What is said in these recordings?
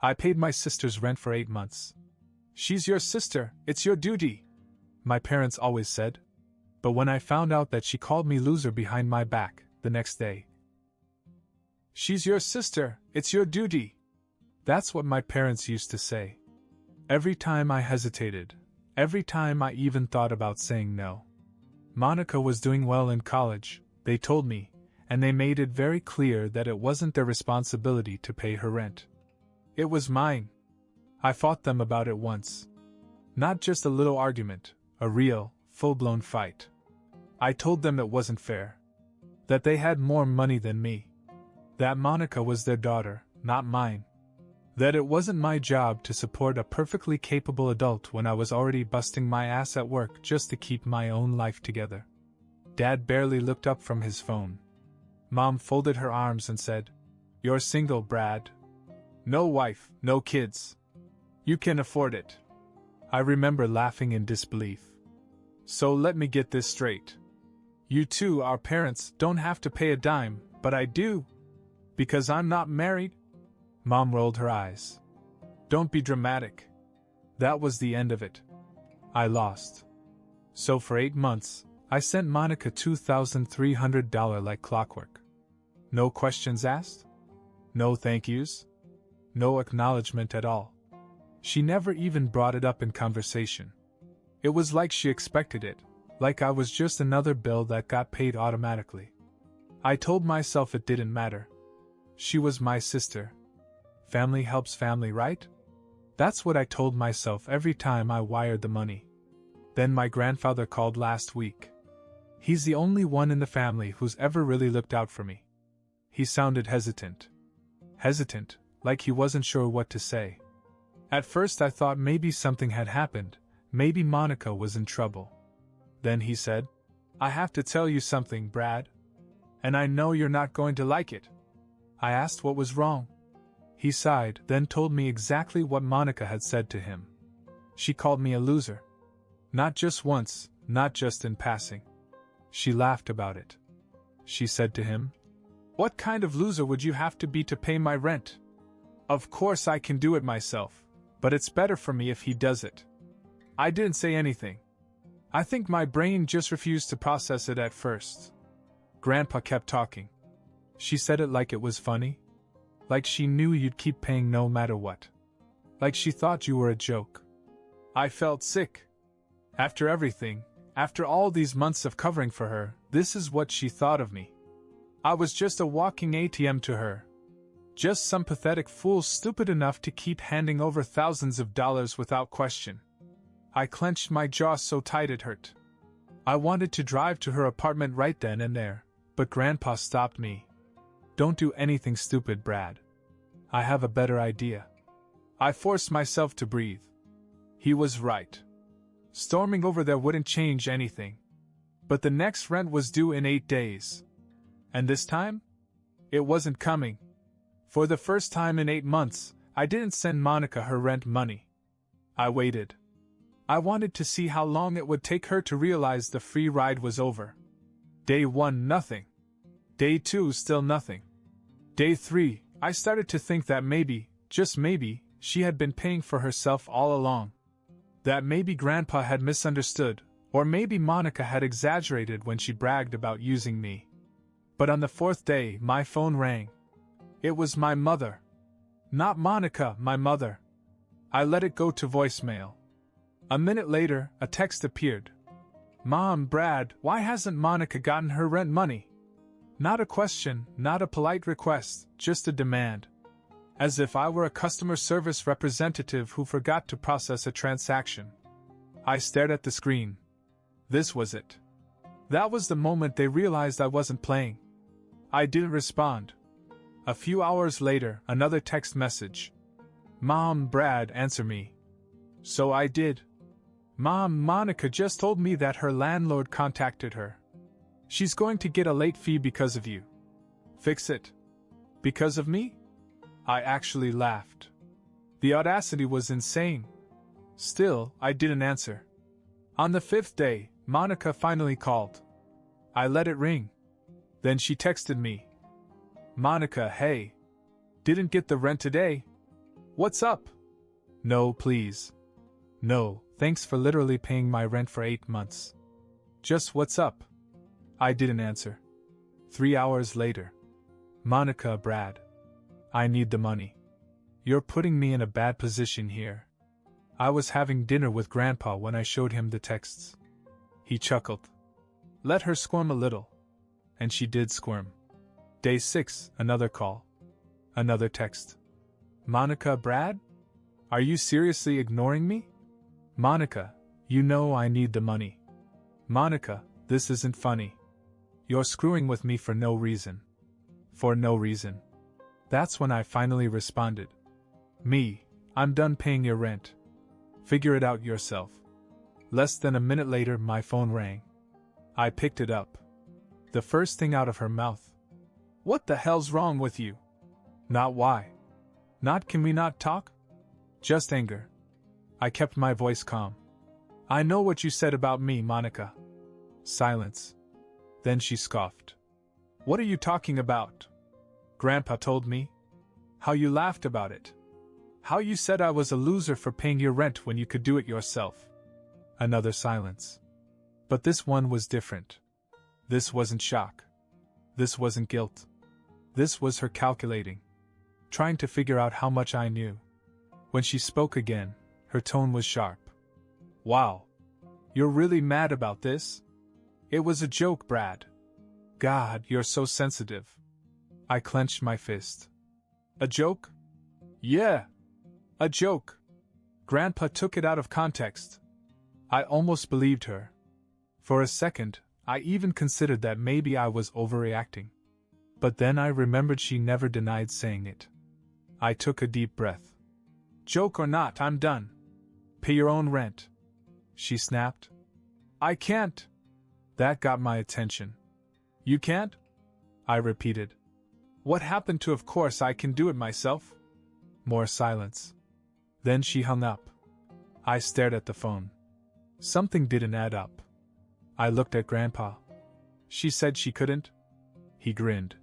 I paid my sister's rent for 8 months. She's your sister, it's your duty, my parents always said. But when I found out that she called me loser behind my back the next day, she's your sister, it's your duty. That's what my parents used to say. Every time I hesitated, every time I even thought about saying no. Monica was doing well in college, they told me, and they made it very clear that it wasn't their responsibility to pay her rent. It was mine. I fought them about it once. Not just a little argument, a real, full-blown fight. I told them it wasn't fair. That they had more money than me. That Monica was their daughter, not mine. That it wasn't my job to support a perfectly capable adult when I was already busting my ass at work just to keep my own life together. Dad barely looked up from his phone. Mom folded her arms and said, "You're single, Brad. No wife, no kids. You can afford it." I remember laughing in disbelief. "So let me get this straight. You two, our parents, don't have to pay a dime, but I do. Because I'm not married?" Mom rolled her eyes. "Don't be dramatic." That was the end of it. I lost. So for 8 months, I sent Monica $2,300 like clockwork. No questions asked? No thank yous? No acknowledgement at all. She never even brought it up in conversation. It was like she expected it, like I was just another bill that got paid automatically. I told myself it didn't matter. She was my sister. Family helps family, right? That's what I told myself every time I wired the money. Then my grandfather called last week. He's the only one in the family who's ever really looked out for me. He sounded hesitant. Hesitant, like he wasn't sure what to say. At first I thought maybe something had happened, maybe Monica was in trouble. Then he said, "I have to tell you something, Brad. And I know you're not going to like it." I asked what was wrong. He sighed, then told me exactly what Monica had said to him. She called me a loser. Not just once, not just in passing. She laughed about it. She said to him, "What kind of loser would you have to be to pay my rent? Of course I can do it myself, but it's better for me if he does it." I didn't say anything. I think my brain just refused to process it at first. Grandpa kept talking. She said it like it was funny. Like she knew you'd keep paying no matter what. Like she thought you were a joke. I felt sick. After everything, after all these months of covering for her, this is what she thought of me. I was just a walking ATM to her. Just some pathetic fool stupid enough to keep handing over thousands of dollars without question. I clenched my jaw so tight it hurt. I wanted to drive to her apartment right then and there, but Grandpa stopped me. "Don't do anything stupid, Brad. I have a better idea." I forced myself to breathe. He was right. Storming over there wouldn't change anything. But the next rent was due in 8 days. And this time? It wasn't coming. For the first time in 8 months, I didn't send Monica her rent money. I waited. I wanted to see how long it would take her to realize the free ride was over. Day 1, nothing. Day 2, still nothing. Day 3, I started to think that maybe, just maybe, she had been paying for herself all along. That maybe Grandpa had misunderstood, or maybe Monica had exaggerated when she bragged about using me. But on the 4th day, my phone rang. It was my mother. Not Monica, my mother. I let it go to voicemail. A minute later, a text appeared. "Mom, Brad, why hasn't Monica gotten her rent money?" Not a question, not a polite request, just a demand. As if I were a customer service representative who forgot to process a transaction. I stared at the screen. This was it. That was the moment they realized I wasn't playing. I didn't respond. A few hours later, another text message. "Mom, Brad, answer me." So I did. "Mom, Monica just told me that her landlord contacted her. She's going to get a late fee because of you. Fix it." Because of me? I actually laughed. The audacity was insane. Still, I didn't answer. On the 5th day, Monica finally called. I let it ring. Then she texted me. "Monica, hey. Didn't get the rent today. What's up? No, please. No, thanks for literally paying my rent for 8 months. Just what's up? I didn't answer. 3 hours later. Monica, Brad. I need the money. You're putting me in a bad position here. I was having dinner with Grandpa when I showed him the texts. He chuckled. Let her squirm a little. And she did squirm. Day 6, another call. Another text. Monica, Brad? Are you seriously ignoring me? Monica, you know I need the money. Monica, this isn't funny. You're screwing with me for no reason. For no reason. That's when I finally responded. I'm done paying your rent. Figure it out yourself. Less than a minute later, my phone rang. I picked it up. The first thing out of her mouth. What the hell's wrong with you? Not why. Not can we not talk? Just anger. I kept my voice calm. I know what you said about me, Monica. Silence. Then she scoffed. What are you talking about? Grandpa told me. How you laughed about it. How you said I was a loser for paying your rent when you could do it yourself. Another silence. But this one was different. This wasn't shock. This wasn't guilt. This was her calculating. Trying to figure out how much I knew. When she spoke again, her tone was sharp. Wow. You're really mad about this? It was a joke, Brad. God, you're so sensitive. I clenched my fist. A joke? Yeah. A joke. Grandpa took it out of context. I almost believed her. For a second, I even considered that maybe I was overreacting. But then I remembered she never denied saying it. I took a deep breath. Joke or not, I'm done. Pay your own rent. She snapped. I can't. That got my attention. You can't? I repeated. What happened to of course I can do it myself? More silence. Then she hung up. I stared at the phone. Something didn't add up. I looked at Grandpa. She said she couldn't? He grinned.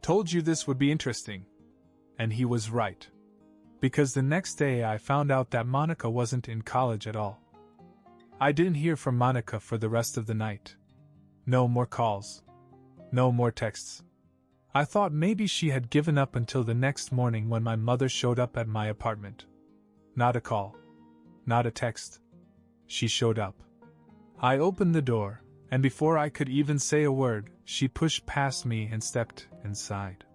Told you this would be interesting. And he was right. Because the next day I found out that Monica wasn't in college at all. I didn't hear from Monica for the rest of the night. No more calls. No more texts. I thought maybe she had given up until the next morning when my mother showed up at my apartment. Not a call. Not a text. She showed up. I opened the door, and before I could even say a word, she pushed past me and stepped inside.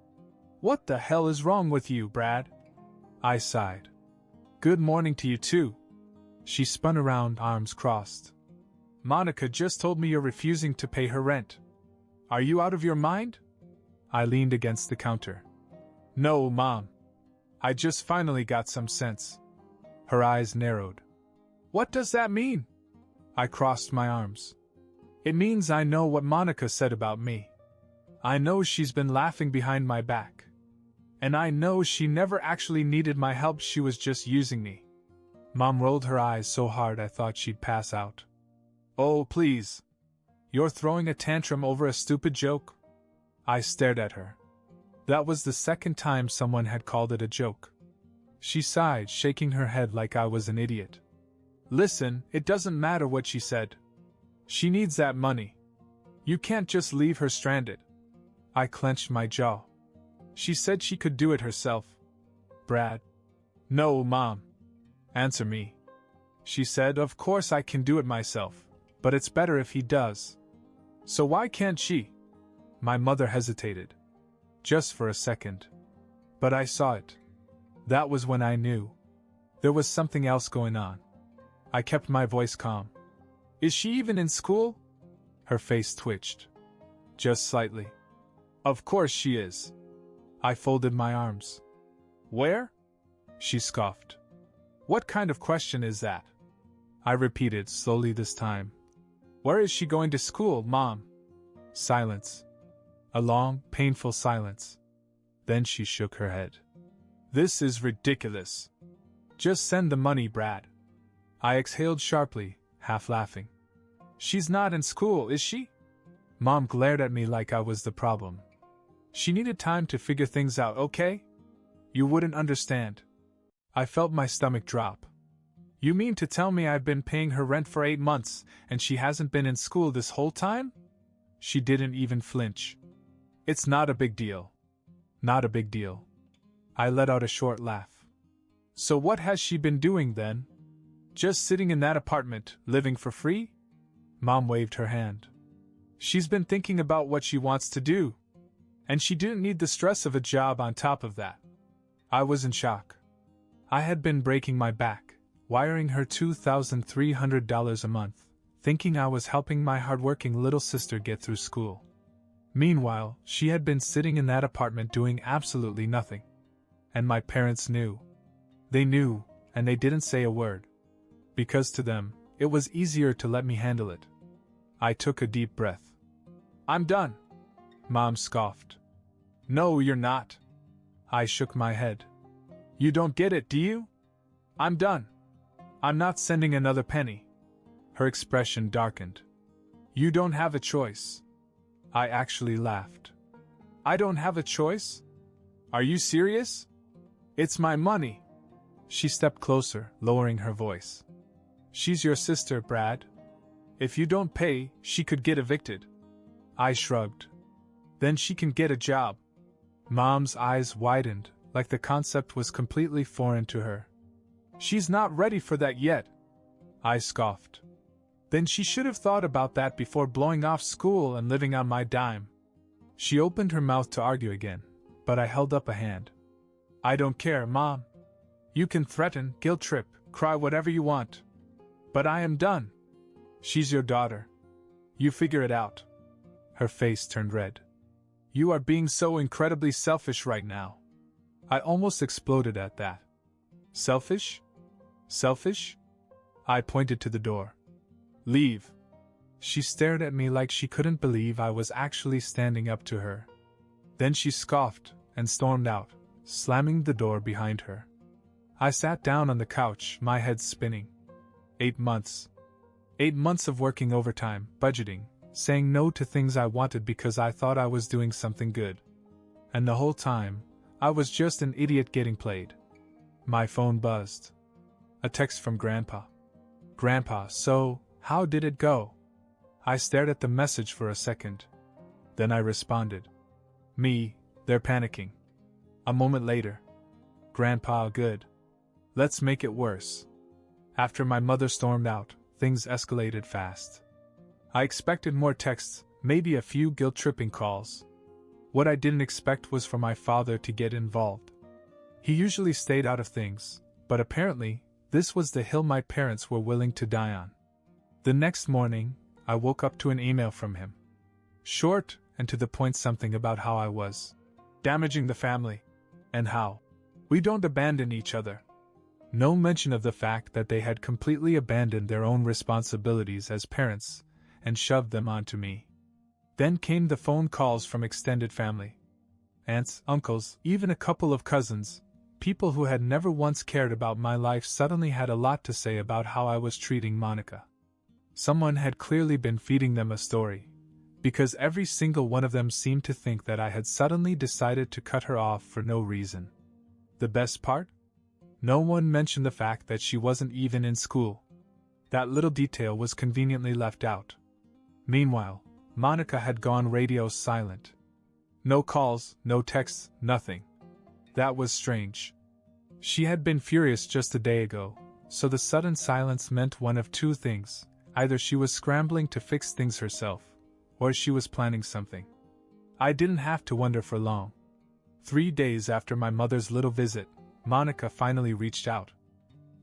What the hell is wrong with you, Brad? I sighed. Good morning to you too. She spun around, arms crossed. Monica just told me you're refusing to pay her rent. Are you out of your mind? I leaned against the counter. No, Mom. I just finally got some sense. Her eyes narrowed. What does that mean? I crossed my arms. It means I know what Monica said about me. I know she's been laughing behind my back. And I know she never actually needed my help, she was just using me. Mom rolled her eyes so hard I thought she'd pass out. Oh, please. You're throwing a tantrum over a stupid joke? I stared at her. That was the second time someone had called it a joke. She sighed, shaking her head like I was an idiot. Listen, it doesn't matter what she said. She needs that money. You can't just leave her stranded. I clenched my jaw. She said she could do it herself. Brad. No, Mom. Answer me. She said, of course I can do it myself, but it's better if he does. So why can't she? My mother hesitated. Just for a second. But I saw it. That was when I knew. There was something else going on. I kept my voice calm. Is she even in school? Her face twitched. Just slightly. Of course she is. I folded my arms. Where? She scoffed. What kind of question is that? I repeated slowly this time. Where is she going to school, Mom? Silence. A long, painful silence. Then she shook her head. This is ridiculous. Just send the money, Brad. I exhaled sharply, half laughing. She's not in school, is she? Mom glared at me like I was the problem. She needed time to figure things out, okay? You wouldn't understand. I felt my stomach drop. You mean to tell me I've been paying her rent for 8 months and she hasn't been in school this whole time? She didn't even flinch. It's not a big deal. Not a big deal. I let out a short laugh. So what has she been doing then? Just sitting in that apartment, living for free? Mom waved her hand. She's been thinking about what she wants to do. And she didn't need the stress of a job on top of that. I was in shock. I had been breaking my back, wiring her $2,300 a month, thinking I was helping my hardworking little sister get through school. Meanwhile, she had been sitting in that apartment doing absolutely nothing. And my parents knew. They knew, and they didn't say a word. Because to them, it was easier to let me handle it. I took a deep breath. I'm done. Mom scoffed. No, you're not. I shook my head. You don't get it, do you? I'm done. I'm not sending another penny. Her expression darkened. You don't have a choice. I actually laughed. I don't have a choice? Are you serious? It's my money. She stepped closer, lowering her voice. She's your sister, Brad. If you don't pay, she could get evicted. I shrugged. Then she can get a job. Mom's eyes widened, like the concept was completely foreign to her. She's not ready for that yet. I scoffed. Then she should have thought about that before blowing off school and living on my dime. She opened her mouth to argue again, but I held up a hand. I don't care, Mom. You can threaten, guilt trip, cry whatever you want. But I am done. She's your daughter. You figure it out. Her face turned red. You are being so incredibly selfish right now. I almost exploded at that. Selfish? Selfish? I pointed to the door. Leave. She stared at me like she couldn't believe I was actually standing up to her. Then she scoffed and stormed out, slamming the door behind her. I sat down on the couch, my head spinning. 8 months. 8 months of working overtime, budgeting, saying no to things I wanted because I thought I was doing something good. And the whole time, I was just an idiot getting played. My phone buzzed. A text from Grandpa. Grandpa, so, how did it go? I stared at the message for a second. Then I responded. Me, they're panicking. A moment later. Grandpa, good. Let's make it worse. After my mother stormed out, things escalated fast. I expected more texts, maybe a few guilt-tripping calls. What I didn't expect was for my father to get involved. He usually stayed out of things, but apparently, this was the hill my parents were willing to die on. The next morning, I woke up to an email from him. Short and to the point, something about how I was damaging the family, and how we don't abandon each other. No mention of the fact that they had completely abandoned their own responsibilities as parents and shoved them onto me. Then came the phone calls from extended family. Aunts, uncles, even a couple of cousins, people who had never once cared about my life suddenly had a lot to say about how I was treating Monica. Someone had clearly been feeding them a story, because every single one of them seemed to think that I had suddenly decided to cut her off for no reason. The best part? No one mentioned the fact that she wasn't even in school. That little detail was conveniently left out. Meanwhile, Monica had gone radio silent. No calls, no texts, nothing. That was strange. She had been furious just a day ago, so the sudden silence meant one of two things. Either she was scrambling to fix things herself, or she was planning something. I didn't have to wonder for long. 3 days after my mother's little visit, Monica finally reached out.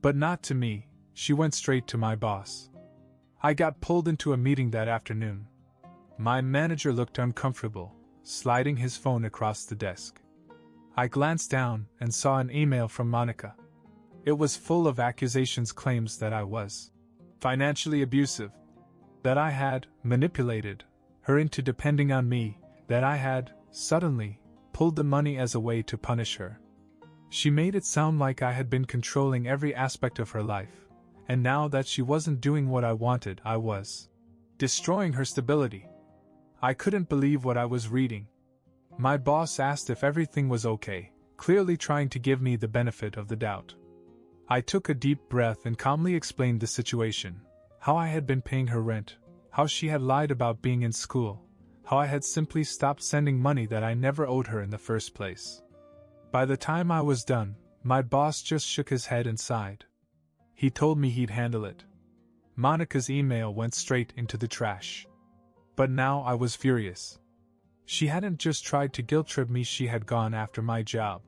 But not to me, she went straight to my boss. I got pulled into a meeting that afternoon. My manager looked uncomfortable, sliding his phone across the desk. I glanced down and saw an email from Monica. It was full of accusations, claims that I was financially abusive, that I had manipulated her into depending on me, that I had, suddenly, pulled the money as a way to punish her. She made it sound like I had been controlling every aspect of her life, and now that she wasn't doing what I wanted, I was destroying her stability. I couldn't believe what I was reading. My boss asked if everything was okay, clearly trying to give me the benefit of the doubt. I took a deep breath and calmly explained the situation, how I had been paying her rent, how she had lied about being in school, how I had simply stopped sending money that I never owed her in the first place. By the time I was done, my boss just shook his head and sighed. He told me he'd handle it. Monica's email went straight into the trash. But now I was furious. She hadn't just tried to guilt-trip me, she had gone after my job.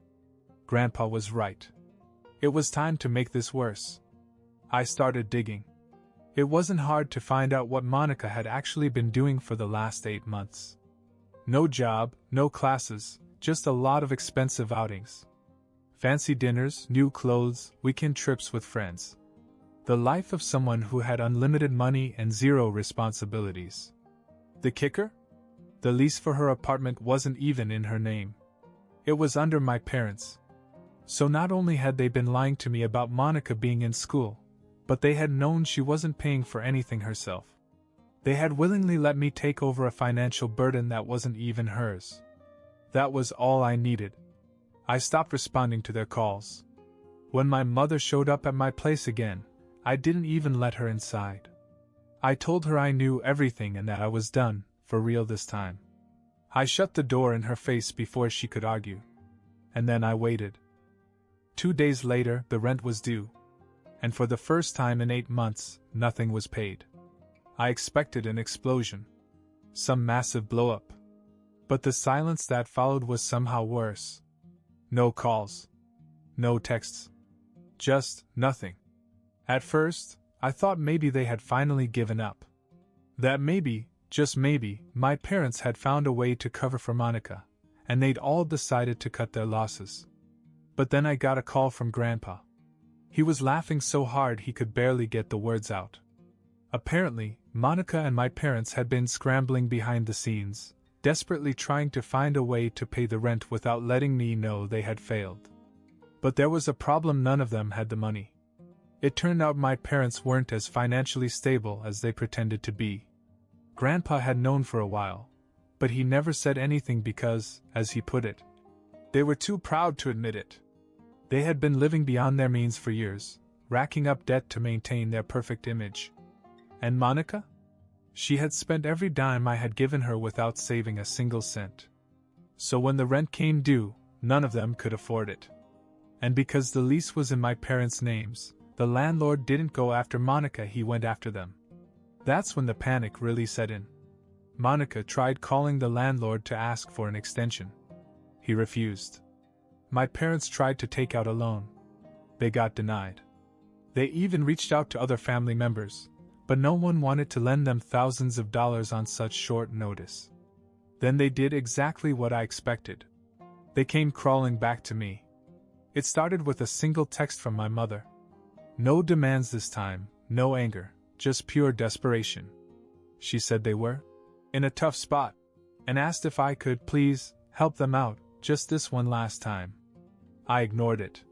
Grandpa was right. It was time to make this worse. I started digging. It wasn't hard to find out what Monica had actually been doing for the last 8 months. No job, no classes, just a lot of expensive outings. Fancy dinners, new clothes, weekend trips with friends. The life of someone who had unlimited money and zero responsibilities. The kicker? The lease for her apartment wasn't even in her name. It was under my parents'. So not only had they been lying to me about Monica being in school, but they had known she wasn't paying for anything herself. They had willingly let me take over a financial burden that wasn't even hers. That was all I needed. I stopped responding to their calls. When my mother showed up at my place again, I didn't even let her inside. I told her I knew everything and that I was done, for real this time. I shut the door in her face before she could argue. And then I waited. 2 days later, the rent was due. And for the first time in 8 months, nothing was paid. I expected an explosion. Some massive blow-up. But the silence that followed was somehow worse. No calls. No texts. Just nothing. At first, I thought maybe they had finally given up. That maybe, just maybe, my parents had found a way to cover for Monica, and they'd all decided to cut their losses. But then I got a call from Grandpa. He was laughing so hard he could barely get the words out. Apparently, Monica and my parents had been scrambling behind the scenes, desperately trying to find a way to pay the rent without letting me know they had failed. But there was a problem: none of them had the money. It turned out my parents weren't as financially stable as they pretended to be. Grandpa had known for a while, but he never said anything because, as he put it, they were too proud to admit it. They had been living beyond their means for years, racking up debt to maintain their perfect image. And Monica? She had spent every dime I had given her without saving a single cent. So when the rent came due, none of them could afford it. And because the lease was in my parents' names, the landlord didn't go after Monica, he went after them. That's when the panic really set in. Monica tried calling the landlord to ask for an extension. He refused. My parents tried to take out a loan. They got denied. They even reached out to other family members, but no one wanted to lend them thousands of dollars on such short notice. Then they did exactly what I expected. They came crawling back to me. It started with a single text from my mother. No demands this time, no anger, just pure desperation. She said they were in a tough spot, and asked if I could please help them out just this one last time. I ignored it.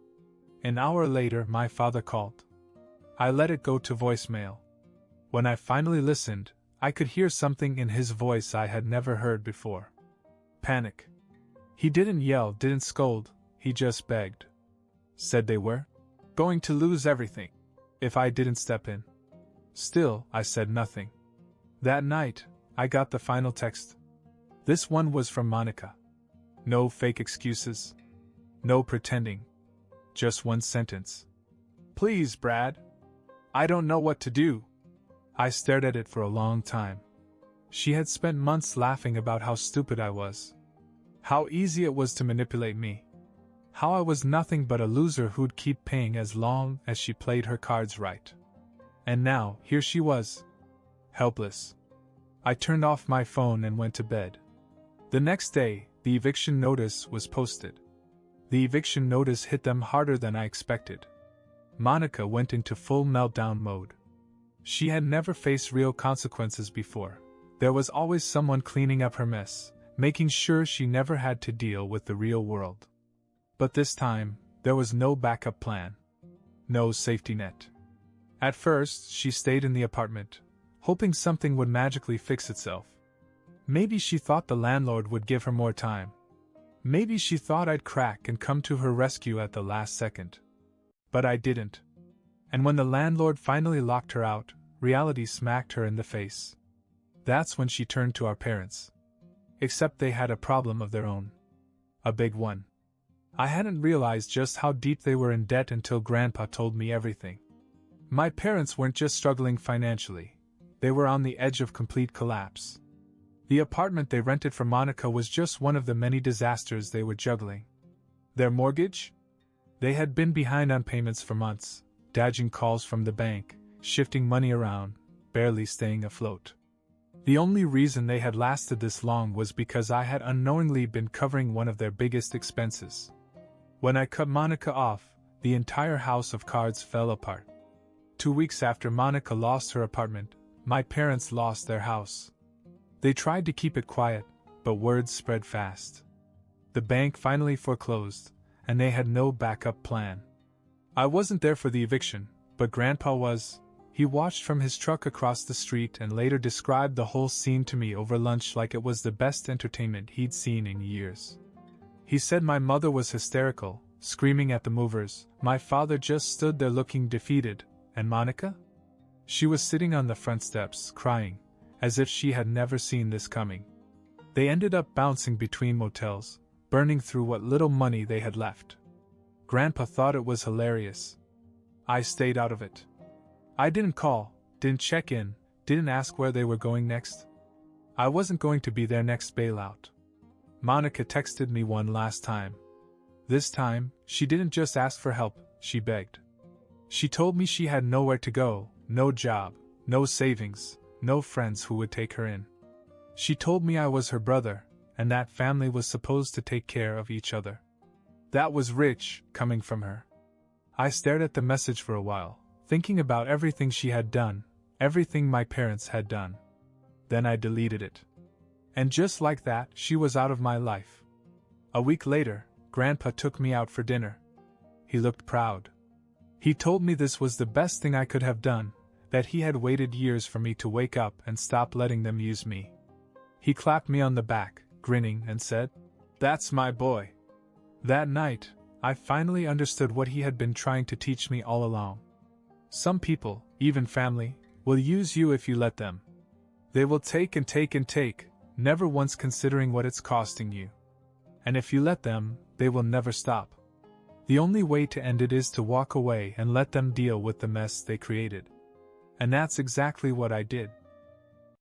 An hour later, my father called. I let it go to voicemail. When I finally listened, I could hear something in his voice I had never heard before. Panic. He didn't yell, didn't scold, he just begged. Said they were going to lose everything if I didn't step in. Still, I said nothing. That night, I got the final text. This one was from Monica. No fake excuses. No pretending. Just one sentence. Please, Brad. I don't know what to do. I stared at it for a long time. She had spent months laughing about how stupid I was. How easy it was to manipulate me. How I was nothing but a loser who'd keep paying as long as she played her cards right. And now, here she was. Helpless. I turned off my phone and went to bed. The next day, the eviction notice was posted. The eviction notice hit them harder than I expected. Monica went into full meltdown mode. She had never faced real consequences before. There was always someone cleaning up her mess, making sure she never had to deal with the real world. But this time, there was no backup plan. No safety net. At first, she stayed in the apartment, hoping something would magically fix itself. Maybe she thought the landlord would give her more time. Maybe she thought I'd crack and come to her rescue at the last second. But I didn't. And when the landlord finally locked her out, reality smacked her in the face. That's when she turned to our parents. Except they had a problem of their own. A big one. I hadn't realized just how deep they were in debt until Grandpa told me everything. My parents weren't just struggling financially, they were on the edge of complete collapse. The apartment they rented for Monica was just one of the many disasters they were juggling. Their mortgage? They had been behind on payments for months, dodging calls from the bank, shifting money around, barely staying afloat. The only reason they had lasted this long was because I had unknowingly been covering one of their biggest expenses. When I cut Monica off, the entire house of cards fell apart. 2 weeks after Monica lost her apartment, my parents lost their house. They tried to keep it quiet, but words spread fast. The bank finally foreclosed, and they had no backup plan. I wasn't there for the eviction, but Grandpa was. He watched from his truck across the street and later described the whole scene to me over lunch like it was the best entertainment he'd seen in years. He said my mother was hysterical, screaming at the movers. My father just stood there looking defeated, and Monica? She was sitting on the front steps, crying, as if she had never seen this coming. They ended up bouncing between motels, burning through what little money they had left. Grandpa thought it was hilarious. I stayed out of it. I didn't call, didn't check in, didn't ask where they were going next. I wasn't going to be their next bailout. Monica texted me one last time. This time, she didn't just ask for help, she begged. She told me she had nowhere to go, no job, no savings, no friends who would take her in. She told me I was her brother, and that family was supposed to take care of each other. That was rich, coming from her. I stared at the message for a while, thinking about everything she had done, everything my parents had done. Then I deleted it. And just like that, she was out of my life. A week later, Grandpa took me out for dinner. He looked proud. He told me this was the best thing I could have done, that he had waited years for me to wake up and stop letting them use me. He clapped me on the back, grinning, and said, "That's my boy." That night, I finally understood what he had been trying to teach me all along. Some people, even family, will use you if you let them. They will take and take and take, never once considering what it's costing you. And if you let them, they will never stop. The only way to end it is to walk away and let them deal with the mess they created. And that's exactly what I did.